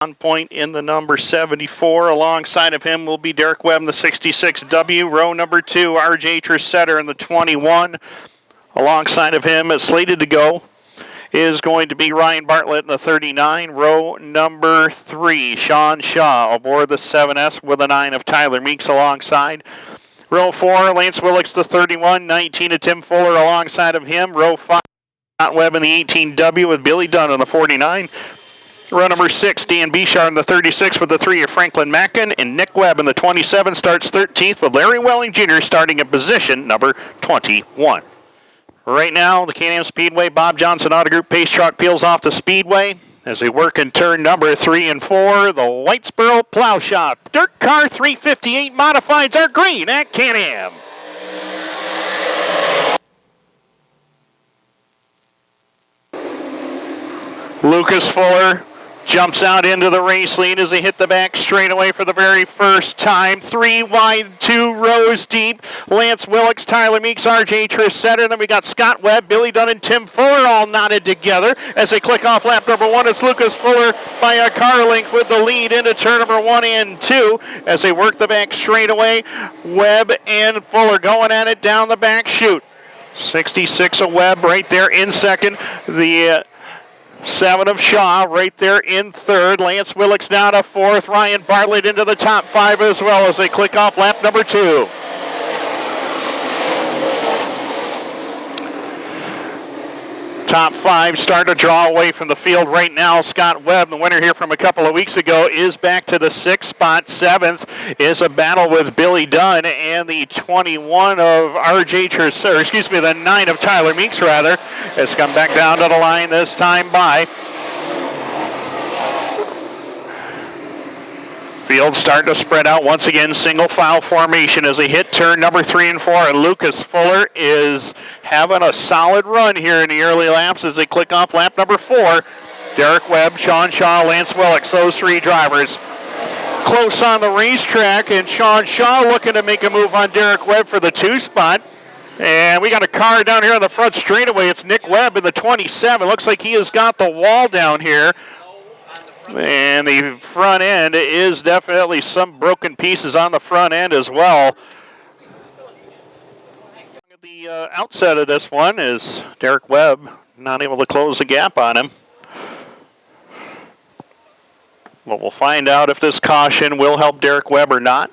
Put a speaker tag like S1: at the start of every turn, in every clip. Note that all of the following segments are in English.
S1: On point in the number 74. Alongside of him will be Derek Webb in the 66W. Row number 2, RJ Tressetter in the 21. Alongside of him, slated to go, is going to be Ryan Bartlett in the 39. Row number 3, Sean Shaw aboard the 7S with a 9 of Tyler Meeks alongside. Row 4, Lance Willix the 31, 19 of Tim Fuller alongside of him. Row 5, Scott Webb in the 18W with Billy Dunn on the 49. Row number 6, Dan Bishar in the 36 with the 3 of Franklin Mackin, and Nick Webb in the 27 starts 13th with Larry Welling Jr. starting at position number 21. Right now, the Can-Am Speedway Bob Johnson Auto Group Pace Truck peels off the Speedway as they work in turn number 3 and 4. The Whitesboro Plow Shop Dirt Car 358 Modifieds are green at Can-Am. Lucas Fuller jumps out into the race lead as they hit the back straightaway for the very first time. 3 wide, 2 rows deep. Lance Willix, Tyler Meeks, RJ Tressetter. Then we got Scott Webb, Billy Dunn, and Tim Fuller all knotted together. As they click off lap number 1, it's Lucas Fuller by a car length with the lead into turn number 1 and 2. As they work the back straightaway, Webb and Fuller going at it down the back chute. 66 of Webb right there in second. The 7 of Shaw right there in third. Lance Willix down to fourth. Ryan Bartlett into the top 5 as well as they click off lap number 2. Top 5 start to draw away from the field right now. Scott Webb, the winner here from a couple of weeks ago, is back to the 6th spot. 7th is a battle with Billy Dunn and the 21 of RJ Tressetter, excuse me, the 9 of Tyler Meeks rather, has come back down to the line this time by. Field starting to spread out once again, single file formation as they hit turn number 3 and 4. And Lucas Fuller is having a solid run here in the early laps as they click off lap number 4. Derek Webb, Sean Shaw, Lance Willix, those 3 drivers close on the racetrack, and Sean Shaw looking to make a move on Derek Webb for the 2 spot. And we got a car down here on the front straightaway. It's Nick Webb in the 27. Looks like he has got the wall down here. And the front end is definitely some broken pieces on the front end as well. The outset of this one is Derek Webb not able to close the gap on him. But we'll find out if this caution will help Derek Webb or not.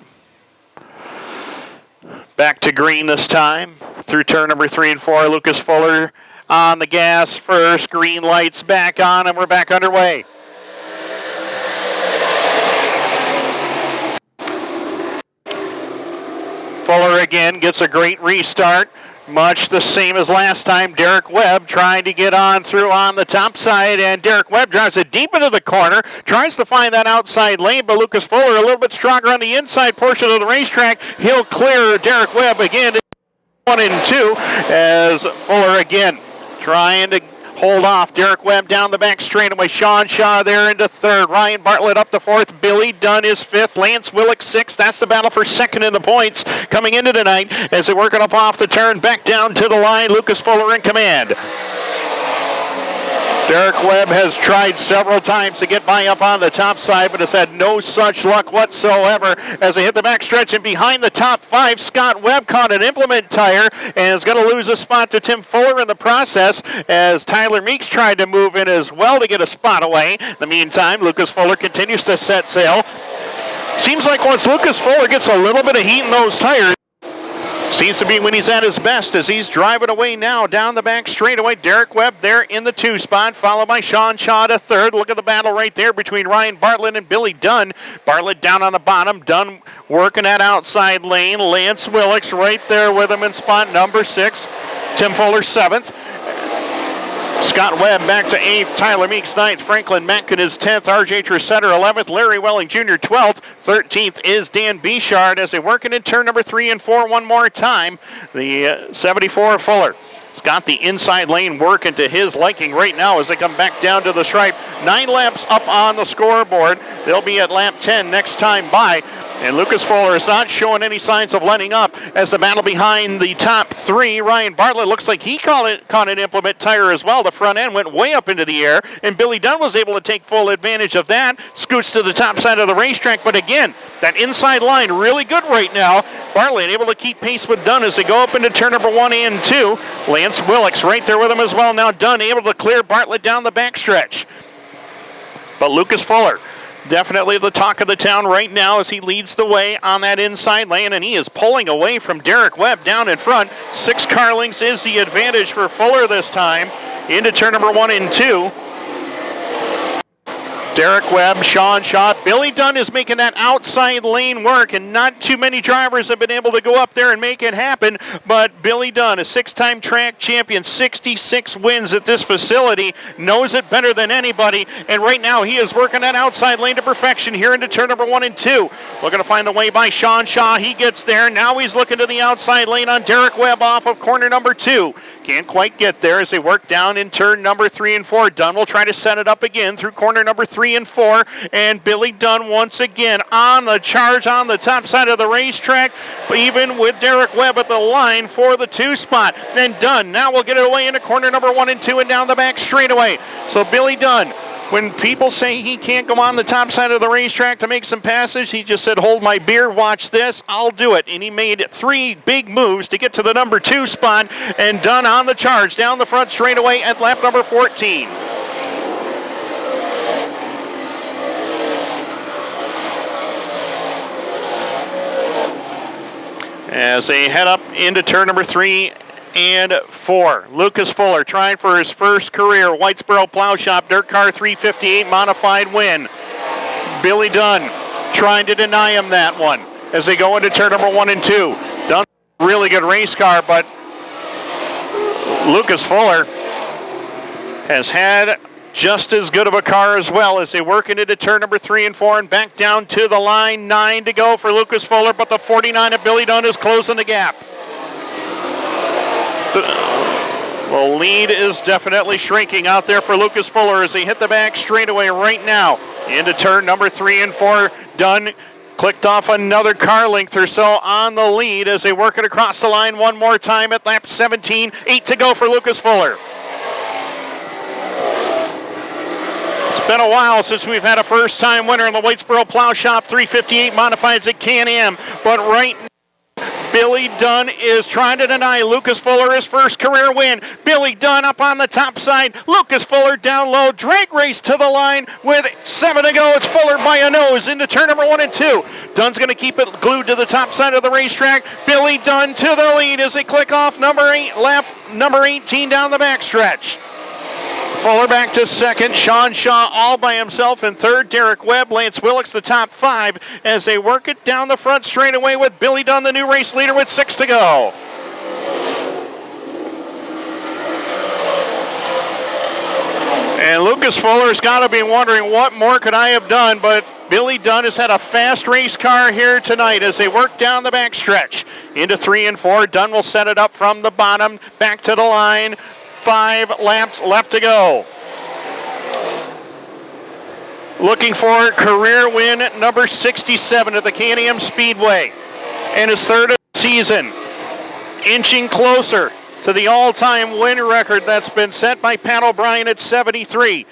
S1: Back to green this time through turn number 3 and 4. Lucas Fuller on the gas first. Green lights back on, and we're back underway. Fuller again gets a great restart, much the same as last time. Derek Webb trying to get on through on the top side, and Derek Webb drives it deep into the corner, tries to find that outside lane, but Lucas Fuller a little bit stronger on the inside portion of the racetrack. He'll clear Derek Webb again, 1 and 2, as Fuller again trying to hold off Derek Webb down the back straightaway. Sean Shaw there into 3rd. Ryan Bartlett up to 4th. Billy Dunn is 5th. Lance Willix 6th. That's the battle for 2nd in the points coming into tonight as they're working up off the turn. Back down to the line. Lucas Fuller in command. Derek Webb has tried several times to get by up on the top side, but has had no such luck whatsoever as they hit the back stretch. And behind the top 5, Scott Webb caught an implement tire and is going to lose a spot to Tim Fuller in the process as Tyler Meeks tried to move in as well to get a spot away. In the meantime, Lucas Fuller continues to set sail. Seems like once Lucas Fuller gets a little bit of heat in those tires, seems to be when he's at his best as he's driving away now down the back straightaway. Derek Webb there in the 2 spot, followed by Sean Shaw to 3rd. Look at the battle right there between Ryan Bartlett and Billy Dunn. Bartlett down on the bottom. Dunn working that outside lane. Lance Willix right there with him in spot number 6. Tim Fuller 7th. Scott Webb back to 8th, Tyler Meeks 9th, Franklin Mackin is 10th, RJ Tressetter 11th, Larry Welling Jr. 12th, 13th is Dan Bishard as they work in turn number 3 and 4 one more time. The 74 Fuller He's got the inside lane working to his liking right now as they come back down to the stripe. 9 laps up on the scoreboard. They'll be at lap 10 next time by. And Lucas Fowler is not showing any signs of letting up as the battle behind the top 3. Ryan Bartlett looks like he caught an implement tire as well. The front end went way up into the air, and Billy Dunn was able to take full advantage of that. Scoots to the top side of the racetrack, but again, that inside line really good right now. Bartlett able to keep pace with Dunn as they go up into turn number 1 and 2. Lance Willicks right there with him as well. Now Dunn able to clear Bartlett down the backstretch. But Lucas Fowler, definitely the talk of the town right now as he leads the way on that inside lane, and he is pulling away from Derek Webb down in front. 6 car lengths is the advantage for Fuller this time into turn number 1 and 2. Derek Webb, Sean Shaw, Billy Dunn is making that outside lane work, and not too many drivers have been able to go up there and make it happen, but Billy Dunn, a 6-time track champion, 66 wins at this facility, knows it better than anybody, and right now he is working that outside lane to perfection here into turn number 1 and 2. Looking to find the way by Sean Shaw. He gets there. Now he's looking to the outside lane on Derek Webb off of corner number 2. Can't quite get there as they work down in turn number 3 and 4. Dunn will try to set it up again through corner number 3 and 4, and Billy Dunn once again on the charge on the top side of the racetrack, even with Derek Webb at the line for the 2 spot. Then Dunn now will get it away into corner number 1 and 2 and down the back straightaway. So Billy Dunn, when people say he can't go on the top side of the racetrack to make some passes, he just said, hold my beer, watch this, I'll do it. And he made 3 big moves to get to the number 2 spot, and Dunn on the charge down the front straightaway at lap number 14. As they head up into turn number 3 and 4. Lucas Fuller trying for his first career Whitesboro Plow Shop DIRTCAR 358 modified win. Billy Dunn trying to deny him that one as they go into turn number 1 and 2. Dunn, really good race car, but Lucas Fuller has had just as good of a car as well as they work into turn number 3 and 4 and back down to the line. 9 to go for Lucas Fuller, but the 49 of Billy Dunn is closing the gap. The lead is definitely shrinking out there for Lucas Fuller as they hit the back straightaway right now into turn number 3 and 4. Dunn clicked off another car length or so on the lead as they work it across the line one more time at lap 17. 8 to go for Lucas Fuller. It's been a while since we've had a first-time winner in the Whitesboro Plow Shop 358 Modifieds at Can-Am, but right now, Billy Dunn is trying to deny Lucas Fuller his first career win. Billy Dunn up on the top side. Lucas Fuller down low. Drag race to the line with 7 to go. It's Fuller by a nose into turn number 1 and 2. Dunn's going to keep it glued to the top side of the racetrack. Billy Dunn to the lead as they click off number 8, lap number 18 down the backstretch. Fuller back to second. Sean Shaw all by himself in third. Derek Webb, Lance Willicks the top 5 as they work it down the front straightaway with Billy Dunn, the new race leader, with 6 to go. And Lucas Fuller's got to be wondering what more could I have done, but Billy Dunn has had a fast race car here tonight as they work down the backstretch into 3 and 4. Dunn will set it up from the bottom back to the line. 5 laps left to go. Looking for career win number 67 at the Can-Am Speedway. And his third of the season. Inching closer to the all-time win record that's been set by Pat O'Brien at 73.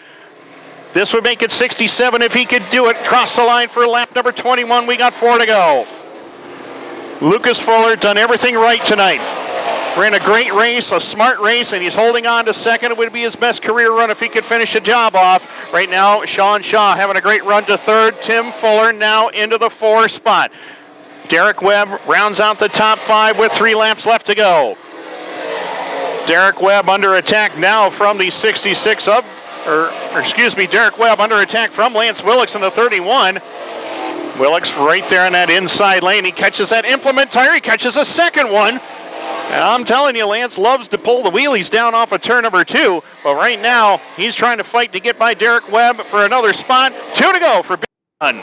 S1: This would make it 67 if he could do it. Cross the line for lap number 21. We got 4 to go. Lucas Fuller done everything right tonight. Ran a great race, a smart race, and he's holding on to second. It would be his best career run if he could finish the job off. Right now, Sean Shaw having a great run to third. Tim Fuller now into the 4 spot. Derek Webb rounds out the top 5 with 3 laps left to go. Derek Webb under attack now from the 66 of, Derek Webb under attack from Lance Willicks in the 31. Willicks right there in that inside lane. He catches that implement tire. He catches a second one. And I'm telling you, Lance loves to pull the wheelies down off of turn number 2. But right now, he's trying to fight to get by Derek Webb for another spot. 2 to go for Billy Dunn.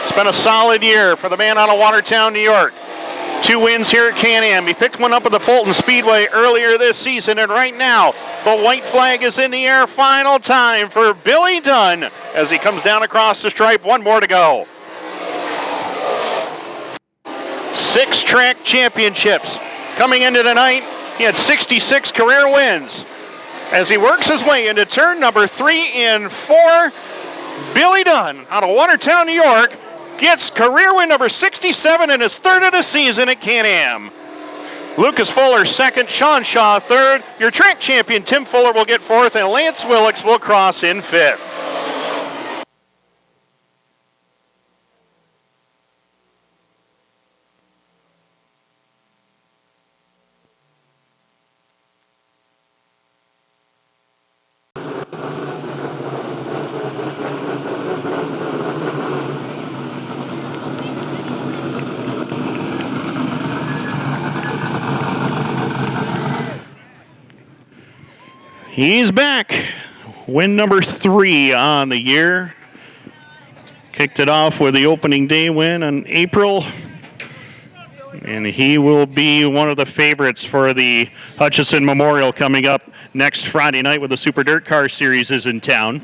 S1: It's been a solid year for the man out of Watertown, New York. 2 wins here at Can-Am. He picked one up at the Fulton Speedway earlier this season, and right now the white flag is in the air. Final time for Billy Dunn as he comes down across the stripe. 1 more to go. 6 track championships. Coming into tonight, he had 66 career wins. As he works his way into turn number 3 and 4, Billy Dunn out of Watertown, New York, gets career win number 67 and his 3rd of the season at Can-Am. Lucas Fuller 2nd, Sean Shaw 3rd. Your track champion Tim Fuller will get 4th, and Lance Willix will cross in 5th. He's back. Win number 3 on the year. Kicked it off with the opening day win in April. And he will be one of the favorites for the Hutchison Memorial coming up next Friday night when the Super Dirt Car Series is in town.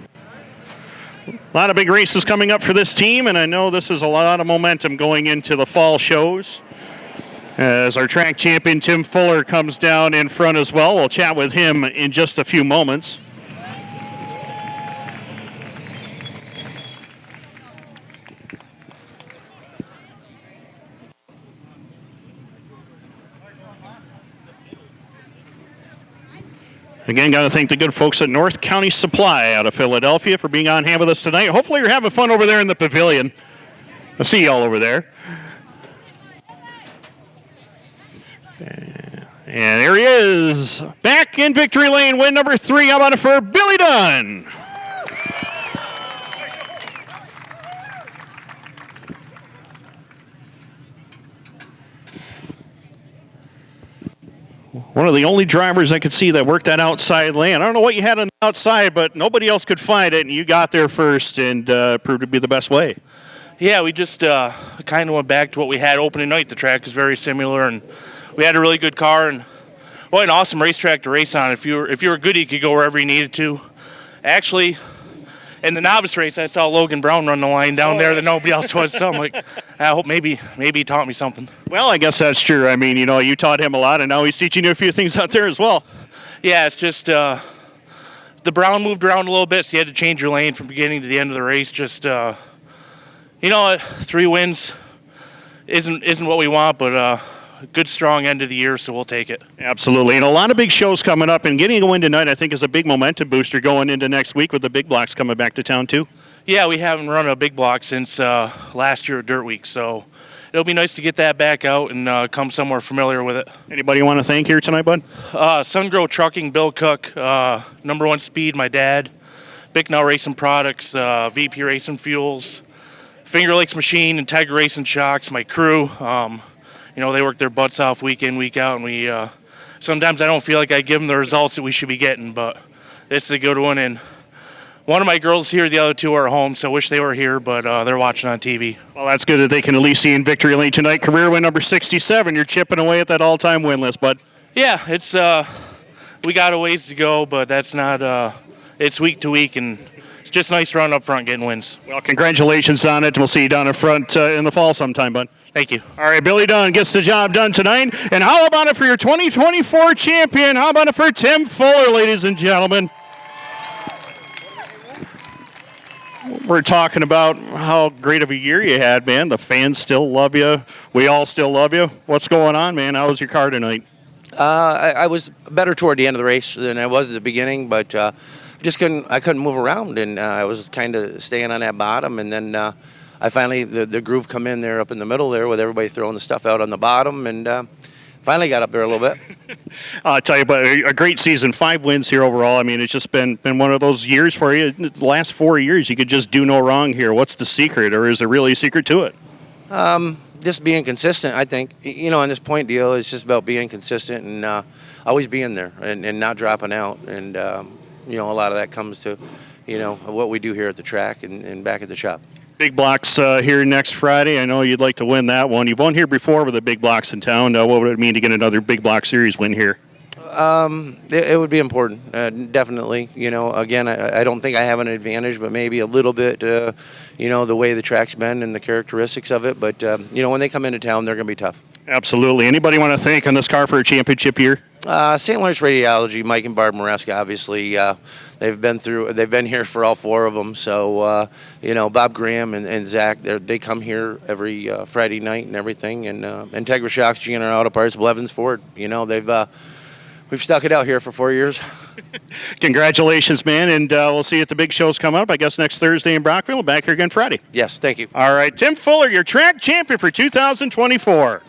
S1: A lot of big races coming up for this team, and I know this is a lot of momentum going into the fall shows. As our track champion Tim Fuller comes down in front as well. We'll chat with him in just a few moments. Again, got to thank the good folks at North County Supply out of Philadelphia for being on hand with us tonight. Hopefully you're having fun over there in the pavilion. I'll see you all over there. And there he is, back in victory lane, win number 3. How about it for Billy Dunn? One of the only drivers I could see that worked that outside lane. I don't know what you had on the outside, but nobody else could find it, and you got there first and proved to be the best way.
S2: Yeah, we just kind of went back to what we had opening night. The track is very similar, and we had a really good car and an awesome racetrack to race on. If you were good, you could go wherever you needed to. Actually, in the novice race, I saw Logan Brown run the line down there that nobody else was. So I'm like, I hope maybe he taught me something.
S1: Well, I guess that's true. I mean, you taught him a lot, and now he's teaching you a few things out there as well.
S2: Yeah, it's just the Brown moved around a little bit, so you had to change your lane from beginning to the end of the race. Just 3 wins isn't what we want, but a good, strong end of the year, so we'll take it.
S1: Absolutely. And a lot of big shows coming up, and getting a win tonight, I think, is a big momentum booster going into next week with the big blocks coming back to town, too.
S2: Yeah, we haven't run a big block since last year at Dirt Week, so it'll be nice to get that back out and come somewhere familiar with it.
S1: Anybody you want to thank here tonight, bud?
S2: Sungrow Trucking, Bill Cook, Number 1 Speed, my dad, Bicknell Racing Products, VP Racing Fuels, Finger Lakes Machine, Integra Racing Shocks, my crew. They work their butts off week in, week out, and we sometimes I don't feel like I give them the results that we should be getting, but this is a good one. And one of my girls here, the other 2 are at home, so I wish they were here, but they're watching on TV.
S1: Well, that's good that they can at least see in victory lane tonight. Career win number 67. You're chipping away at that all-time win list, bud.
S2: Yeah, it's we got a ways to go, but that's not it's week to week, and it's just nice run up front getting wins.
S1: Well, congratulations on it. We'll see you down in front in the fall sometime, bud.
S2: Thank you.
S1: All right, Billy Dunn gets the job done tonight. And how about it for your 2024 champion? How about it for Tim Fuller, ladies and gentlemen? We're talking about how great of a year you had, man. The fans still love you. We all still love you. What's going on, man? How was your car tonight?
S3: I was better toward the end of the race than I was at the beginning, but I couldn't move around, and I was kind of staying on that bottom, and then I finally, the groove come in there up in the middle there with everybody throwing the stuff out on the bottom, and finally got up there a little bit.
S1: I'll tell you, but a great season, 5 wins here overall. I mean, it's just been one of those years for you. The last 4 years, you could just do no wrong here. What's the secret, or is there really a secret to it?
S3: Just being consistent, I think. On this point deal, it's just about being consistent and always being there and not dropping out. And, a lot of that comes to, what we do here at the track and back at the shop.
S1: Big blocks here next Friday. I know you'd like to win that one. You've won here before with the big blocks in town. What would it mean to get another big block series win here?
S3: It would be important, definitely. Again, I don't think I have an advantage, but maybe a little bit, the way the track's been and the characteristics of it. But, when they come into town, they're going to be tough.
S1: Absolutely. Anybody want to thank on this car for a championship year?
S3: St. Lawrence Radiology, Mike and Barb Maresca, obviously. They've been here for all four of them. So, Bob Graham and Zach, they come here every Friday night and everything. And Integra Shocks, GNR Auto Parts, Blevins Ford. We've stuck it out here for 4 years.
S1: Congratulations, man, and we'll see you at the big shows coming up, I guess, next Thursday in Brockville. Back here again Friday.
S3: Yes, thank you.
S1: All right, Tim Fuller, your track champion for 2024.